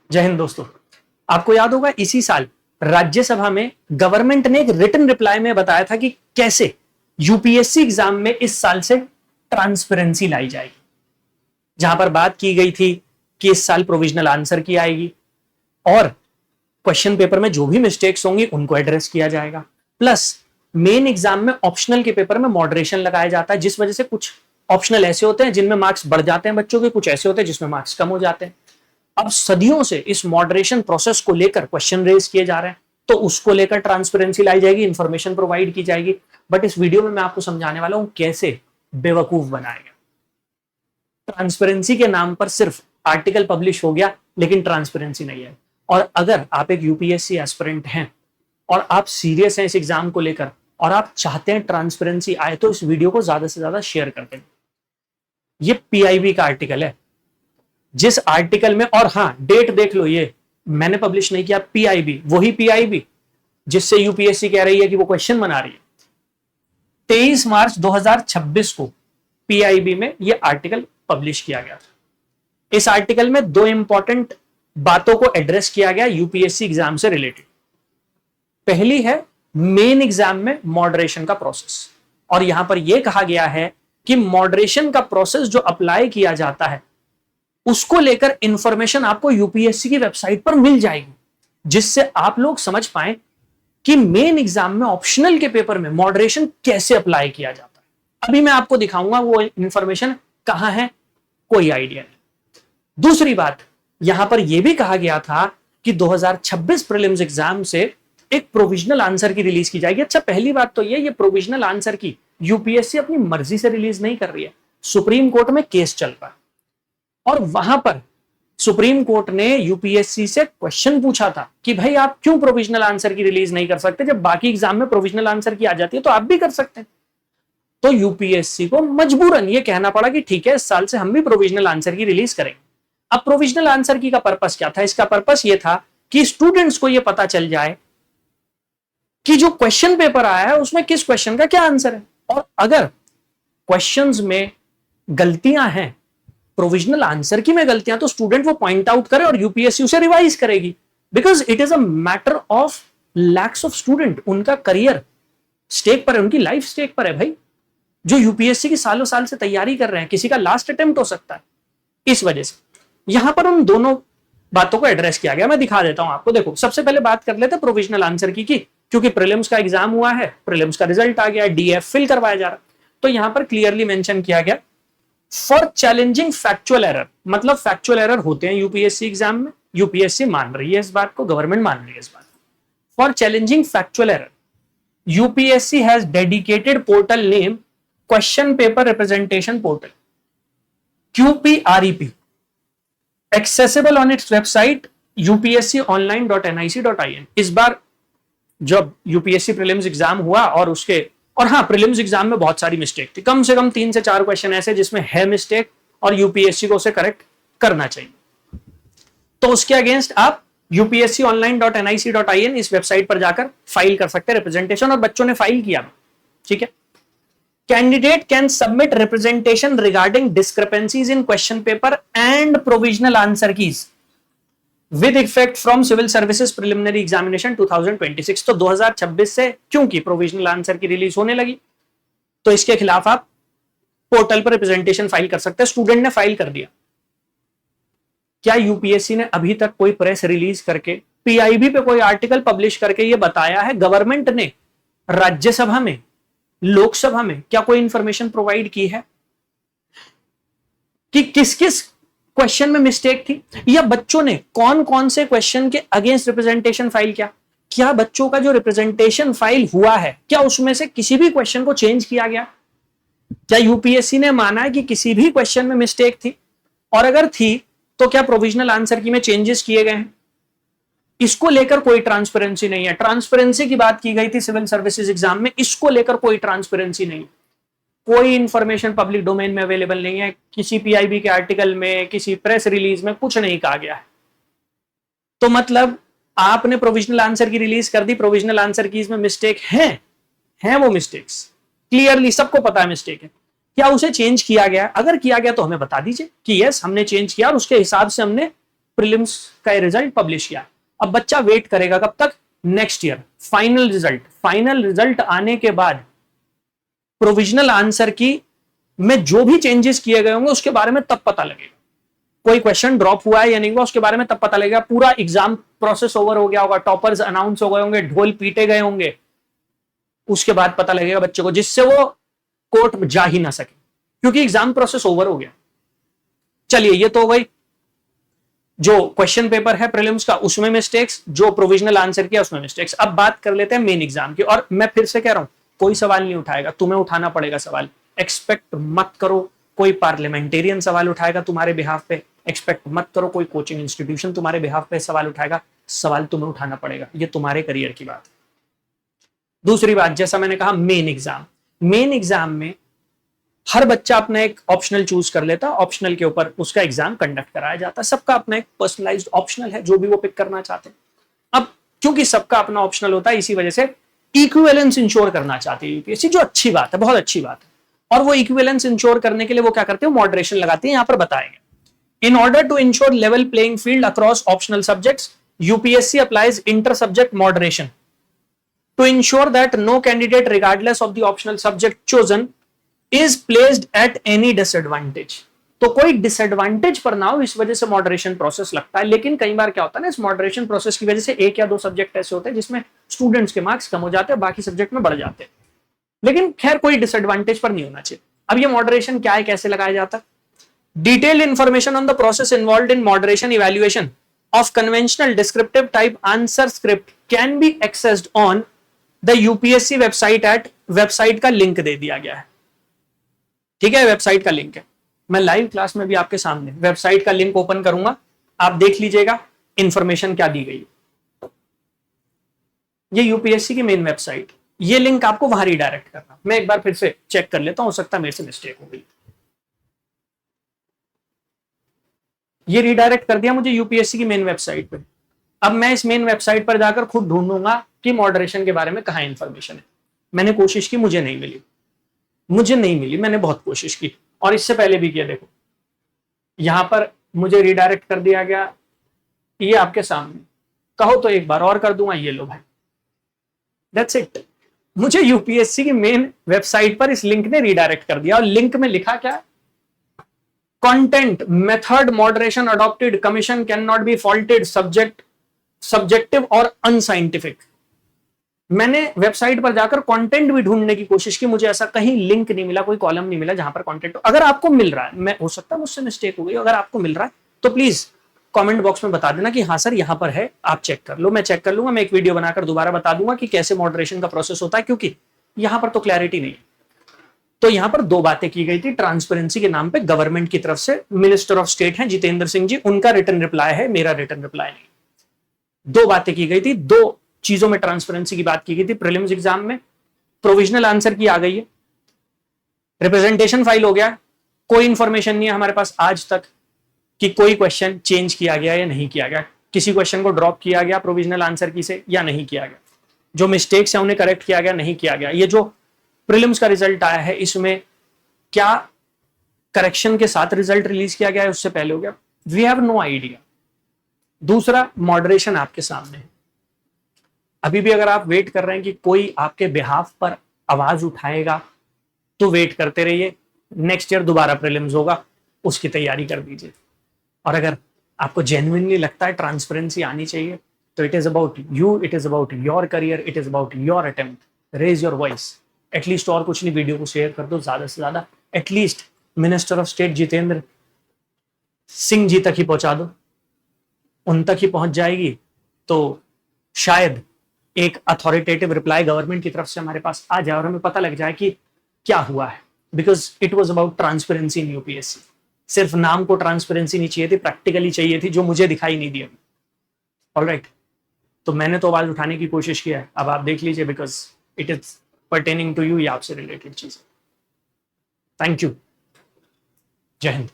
जय हिंद दोस्तों। आपको याद होगा इसी साल राज्यसभा में गवर्नमेंट ने एक रिटन रिप्लाई में बताया था कि कैसे यूपीएससी एग्जाम में इस साल से ट्रांसपेरेंसी लाई जाएगी, जहां पर बात की गई थी कि इस साल प्रोविजनल आंसर की आएगी और क्वेश्चन पेपर में जो भी मिस्टेक्स होंगी उनको एड्रेस किया जाएगा। प्लस मेन एग्जाम में ऑप्शनल के पेपर में मॉडरेशन लगाया जाता है, जिस वजह से कुछ ऑप्शनल ऐसे होते हैं जिनमें मार्क्स बढ़ जाते हैं बच्चों के, कुछ ऐसे होते हैं जिसमें मार्क्स कम हो जाते हैं। अब सदियों से इस मॉडरेशन प्रोसेस को लेकर क्वेश्चन रेज किए जा रहे हैं, तो उसको लेकर ट्रांसपेरेंसी लाई जाएगी, इंफॉर्मेशन प्रोवाइड की जाएगी। बट इस वीडियो में मैं आपको समझाने वाला हूं कैसे बेवकूफ बनाया गया। ट्रांसपेरेंसी के नाम पर सिर्फ आर्टिकल पब्लिश हो गया, लेकिन ट्रांसपेरेंसी नहीं है। और अगर आप एक यूपीएससी एस्पिरेंट हैं और आप सीरियस हैं इस एग्जाम को लेकर और आप चाहते हैं ट्रांसपेरेंसी आए, तो इस वीडियो को ज्यादा से ज्यादा शेयर कर दें। ये पीआईबी का आर्टिकल है, जिस आर्टिकल में, और हाँ डेट देख लो, ये मैंने पब्लिश नहीं किया, पीआईबी, वही पीआईबी जिससे यूपीएससी कह रही है कि वो क्वेश्चन बना रही है। 23 मार्च 2026 को पीआईबी में ये आर्टिकल पब्लिश किया गया था। इस आर्टिकल में दो इंपॉर्टेंट बातों को एड्रेस किया गया यूपीएससी एग्जाम से रिलेटेड। पहली है मेन एग्जाम में मॉडरेशन का प्रोसेस, और यहां पर यह कहा गया है कि मॉडरेशन का प्रोसेस जो अप्लाई किया जाता है उसको लेकर इंफॉर्मेशन आपको यूपीएससी की वेबसाइट पर मिल जाएगी, जिससे आप लोग समझ पाए कि मेन एग्जाम में ऑप्शनल के पेपर में मॉडरेशन कैसे अप्लाई किया जाता है। अभी मैं आपको दिखाऊंगा वो इंफॉर्मेशन कहां है, कोई आइडिया नहीं। दूसरी बात, यहां पर यह भी कहा गया था कि 2026 प्रीलिम्स एग्जाम से एक प्रोविजनल आंसर की रिलीज की जाएगी। अच्छा, पहली बात तो ये प्रोविजनल आंसर की यूपीएससी अपनी मर्जी से रिलीज नहीं कर रही है। सुप्रीम कोर्ट में केस चल रहा है और वहां पर सुप्रीम कोर्ट ने यूपीएससी से क्वेश्चन पूछा था कि भाई आप क्यों प्रोविजनल आंसर की रिलीज नहीं कर सकते, जब बाकी एग्जाम में प्रोविजनल आंसर की आ जाती है तो आप भी कर सकते हैं। तो यूपीएससी को मजबूरन ये कहना पड़ा कि ठीक है, इस साल से हम भी प्रोविजनल आंसर की रिलीज करेंगे। अब प्रोविजनल आंसर की का पर्पस क्या था? इसका पर्पस ये था कि स्टूडेंट्स को यह पता चल जाए कि जो क्वेश्चन पेपर आया है उसमें किस क्वेश्चन का क्या आंसर है, और अगर क्वेश्चंस में गलतियां हैं, प्रोविजनल आंसर की में गलतियां, तो स्टूडेंट वो पॉइंट आउट करे और यूपीएससी उसे रिवाइज करेगी। Because it is a matter of lakhs of student, उनका करियर स्टेक पर है, उनकी लाइफ स्टेक पर है भाई। जो यूपीएससी की सालों साल से तैयारी कर रहे हैं, किसी का लास्ट अटेम्प्ट हो सकता है। इस वजह से यहां पर उन दोनों बातों को एड्रेस किया गया। मैं दिखा देता हूं आपको। देखो, सबसे पहले बात कर लेते हैं प्रोविजनल आंसर की, क्योंकि प्रीलिम्स का एग्जाम हुआ है, प्रीलिम्स का रिजल्ट आ गया, डीएफ फिल करवाया जा रहा है। तो यहां पर क्लियरली मेंशन किया गया फॉर चैलेंजिंग फैक्चुअल एरर, मतलब फैक्चुअल एरर होते हैं यूपीएससी एग्जाम में, यूपीएससी मान रही है इस बात को, गवर्नमेंट मान रही है इस बात को। For challenging factual error UPSC has dedicated portal name question paper representation portal, QPREP, accessible on its website upsconline.nic.in। इस बार जब यूपीएससी प्रीलिम्स एग्जाम हुआ और हाँ, प्रीलिम्स एग्जाम में बहुत सारी मिस्टेक थी, कम से कम 3 से 4 क्वेश्चन ऐसे जिसमें है मिस्टेक और यूपीएससी को उसे करेक्ट करना चाहिए। तो उसके अगेंस्ट आप upsconline.nic.in इस वेबसाइट पर जाकर फाइल कर सकते हैं रिप्रेजेंटेशन, और बच्चों ने फाइल किया, ठीक है। Candidate can submit representation regarding discrepancies in question paper and provisional answer keys with effect from civil services preliminary examination 2026। तो 2026 से क्योंकि प्रोविजनल आंसर की रिलीज होने लगी, तो इसके खिलाफ आप पोर्टल पर रिप्रेजेंटेशन फाइल कर सकते हैं। स्टूडेंट ने फाइल कर दिया। क्या यूपीएससी ने अभी तक कोई प्रेस रिलीज करके, पीआईबी पे कोई आर्टिकल पब्लिश करके ये बताया है, गवर्नमेंट ने राज्यसभा में, लोकसभा में क्या कोई इंफॉर्मेशन प्रोवाइड की है कि किस किस क्वेश्चन में मिस्टेक थी, या बच्चों ने कौन कौन से क्वेश्चन के अगेंस्ट रिप्रेजेंटेशन फाइल किया? क्या बच्चों का जो रिप्रेजेंटेशन फाइल हुआ है, क्या उसमें से किसी भी क्वेश्चन को चेंज किया गया? क्या यूपीएससी ने माना है कि किसी भी क्वेश्चन में मिस्टेक थी, और अगर थी तो क्या प्रोविजनल आंसर की में चेंजेस किए गए हैं? इसको लेकर कोई ट्रांसपेरेंसी नहीं है। ट्रांसपेरेंसी की बात की गई थी सिविल सर्विसेज एग्जाम में, इसको लेकर कोई ट्रांसपेरेंसी नहीं, कोई इंफॉर्मेशन पब्लिक डोमेन में अवेलेबल नहीं है, किसी पीआईबी के आर्टिकल में, किसी प्रेस रिलीज में कुछ नहीं कहा गया है। तो मतलब आपने प्रोविजनल आंसर की रिलीज कर दी, प्रोविजनल आंसर की इसमें मिस्टेक हैं वो मिस्टेक्स क्लियरली सबको पता है मिस्टेक है। क्या उसे चेंज किया गया? अगर किया गया तो हमें बता दीजिए कि यस हमने चेंज किया और उसके हिसाब से हमने प्रीलिम्स का रिजल्ट पब्लिश किया। अब बच्चा वेट करेगा कब तक? Next year final result. Final result आने के बाद प्रोविजनल आंसर की में जो भी चेंजेस किए गए होंगे उसके बारे में तब पता लगेगा। कोई क्वेश्चन ड्रॉप हुआ है या नहीं हुआ उसके बारे में तब पता लगेगा। पूरा एग्जाम प्रोसेस ओवर हो गया होगा, टॉपर्स अनाउंस हो गए होंगे, ढोल पीटे गए होंगे, उसके बाद पता लगेगा बच्चे को, जिससे वो कोर्ट में जा ही ना सके, क्योंकि एग्जाम प्रोसेस ओवर हो गया। चलिए, ये तो हो गई जो क्वेश्चन पेपर है प्रीलिम्स का, उसमें मिस्टेक्स, जो प्रोविजनल आंसर किया उसमें मिस्टेक्स। अब बात कर लेते हैं मेन एग्जाम की। और मैं फिर से कह रहा हूं, कोई सवाल नहीं उठाएगा, तुम्हें उठाना पड़ेगा सवाल। एक्सपेक्ट मत करो कोई पार्लियामेंटेरियन सवाल उठाएगा तुम्हारे बिहाफ पे, एक्सपेक्ट मत करो कोई कोचिंग इंस्टीट्यूशन तुम्हारे बिहाफ पे सवाल उठाएगा। सवाल तुम्हें उठाना पड़ेगा, ये तुम्हारे करियर की बात। दूसरी बात, जैसा मैंने कहा, मेन एग्जाम। मेन एग्जाम में हर बच्चा अपना एक ऑप्शनल चूज कर लेता, ऑप्शनल के ऊपर उसका एग्जाम कंडक्ट कराया जाता। सबका अपना एक पर्सनलाइज्ड ऑप्शनल है जो भी वो पिक करना चाहते हैं। अब क्योंकि सबका अपना ऑप्शनल होता है, इसी वजह से इक्विवेलेंस इंश्योर करना चाहती है यूपीएससी, जो अच्छी बात है, बहुत अच्छी बात है। और वो इक्विवेलेंस इंश्योर करने के लिए वो क्या करते हैं? मॉडरेशन लगाते हैं। यहां पर बताएंगे, in order to ensure level playing field across optional subjects, UPSC applies inter subject moderation to ensure that no candidate, regardless of the optional subject chosen, is placed at any disadvantage। तो कोई disadvantage पर ना हो, इस वजह से moderation process लगता है। लेकिन कई बार क्या होता है ना, इस मॉडरेशन प्रोसेस की वजह से एक या दो सब्जेक्ट ऐसे होते हैं जिसमें स्टूडेंट्स के मार्क्स कम हो जाते हैं, बाकी सब्जेक्ट में बढ़ जाते हैं। लेकिन खैर, कोई डिसएडवांटेज पर नहीं होना चाहिए। अब ये मॉडरेशन क्या है, कैसे लगाया जाता है? Detailed information on the process involved in moderation evaluation of conventional descriptive type answer script can be accessed on the UPSC website eight, website का लिंक दे दिया गया है। ठीक है, वेबसाइट का लिंक है। मैं लाइव क्लास में भी आपके सामने वेबसाइट का लिंक ओपन करूंगा, आप देख लीजिएगा इंफॉर्मेशन क्या दी गई है। ये यूपीएससी की मेन वेबसाइट, ये लिंक आपको वहां रिडायरेक्ट करना। मैं एक बार फिर से चेक कर लेता हूं, हो सकता है मेरे से मिस्टेक हो गई। ये रिडायरेक्ट कर दिया मुझे यूपीएससी की मेन वेबसाइट पे। अब मैं इस मेन वेबसाइट पर जाकर खुद ढूंढूंगा कि मॉडरेशन के बारे में कहां इंफॉर्मेशन है। मैंने कोशिश की, मुझे नहीं मिली, मैंने बहुत कोशिश की और इससे पहले भी किया। देखो, यहां पर मुझे रिडायरेक्ट कर दिया गया, ये आपके सामने। कहो तो एक बार और कर दूंगा, ये लो भाई, दैट्स इट। मुझे यूपीएससी की मेन वेबसाइट पर इस लिंक ने रिडायरेक्ट कर दिया और लिंक में लिखा क्या? Content method moderation adopted, commission can not be faulted, subjective और अनसाइंटिफिक। मैंने वेबसाइट पर जाकर कंटेंट भी ढूंढने की कोशिश की, मुझे ऐसा कहीं लिंक नहीं मिला, कोई कॉलम नहीं मिला जहां पर कंटेंट। अगर आपको मिल रहा है, मैं हो सकता है मुझसे मिस्टेक हो गई, अगर आपको मिल रहा है तो प्लीज कमेंट बॉक्स में बता देना कि हाँ सर यहां पर है, आप चेक कर लो। मैं चेक कर लूंगा, मैं एक वीडियो बनाकर दोबारा बता दूंगा कि कैसे मॉडरेशन का प्रोसेस होता है, क्योंकि यहां पर तो क्लैरिटी नहीं है। तो यहां पर दो बातें की गई थी ट्रांसपेरेंसी के नाम पे गवर्नमेंट की तरफ से। मिनिस्टर ऑफ स्टेट हैं जितेंद्र सिंह जी, उनका रिटर्न रिप्लाई है, मेरा रिटर्न रिप्लाई नहीं। दो बातें की गई थी, दो चीजों में ट्रांसपेरेंसी की बात की गई थी प्रीलिम्स एग्जाम में। प्रोविजनल आंसर की आ गई है, रिप्रेजेंटेशन फाइल हो गया, कोई इंफॉर्मेशन नहीं है हमारे पास आज तक कि कोई क्वेश्चन चेंज किया गया या नहीं किया गया, किसी क्वेश्चन को ड्रॉप किया गया प्रोविजनल आंसर की से या नहीं किया गया, जो मिस्टेक्स है उन्हें करेक्ट किया गया नहीं किया गया। ये जो प्रीलिम्स का रिजल्ट आया है इसमें क्या करेक्शन के साथ रिजल्ट रिलीज किया गया है, उससे पहले हो गया, वी हैव नो आइडिया। दूसरा, मॉडरेशन आपके सामने है। अभी भी अगर आप वेट कर रहे हैं कि कोई आपके बिहाफ पर आवाज उठाएगा तो वेट करते रहिए, नेक्स्ट ईयर दोबारा प्रीलिम्स होगा, उसकी तैयारी कर दीजिए। और अगर आपको जेन्युइनली लगता है ट्रांसपेरेंसी आनी चाहिए, तो it is about you, it is about your career, it is about your attempt, raise your voice at least. और कुछ नहीं, वीडियो को शेयर कर दो ज्यादा से ज्यादा, at least minister of state Jitendra Singh ji तक ही पहुंचा दो, उन तक ही पहुंच जाएगी तो शायद एक अथॉरिटेटिव रिप्लाई गवर्नमेंट की तरफ से हमारे पास आ जाए और हमें पता लग जाए कि क्या हुआ है। Because it was about transparency in UPSC. सिर्फ नाम को ट्रांसपेरेंसी नहीं चाहिए थी, प्रैक्टिकली चाहिए थी, जो मुझे दिखाई नहीं दी अभी। ऑलराइट, तो मैंने तो आवाज उठाने की कोशिश किया है, अब आप देख लीजिए, because it is pertaining to you, या आपसे रिलेटेड चीज। थैंक यू, जय हिंद।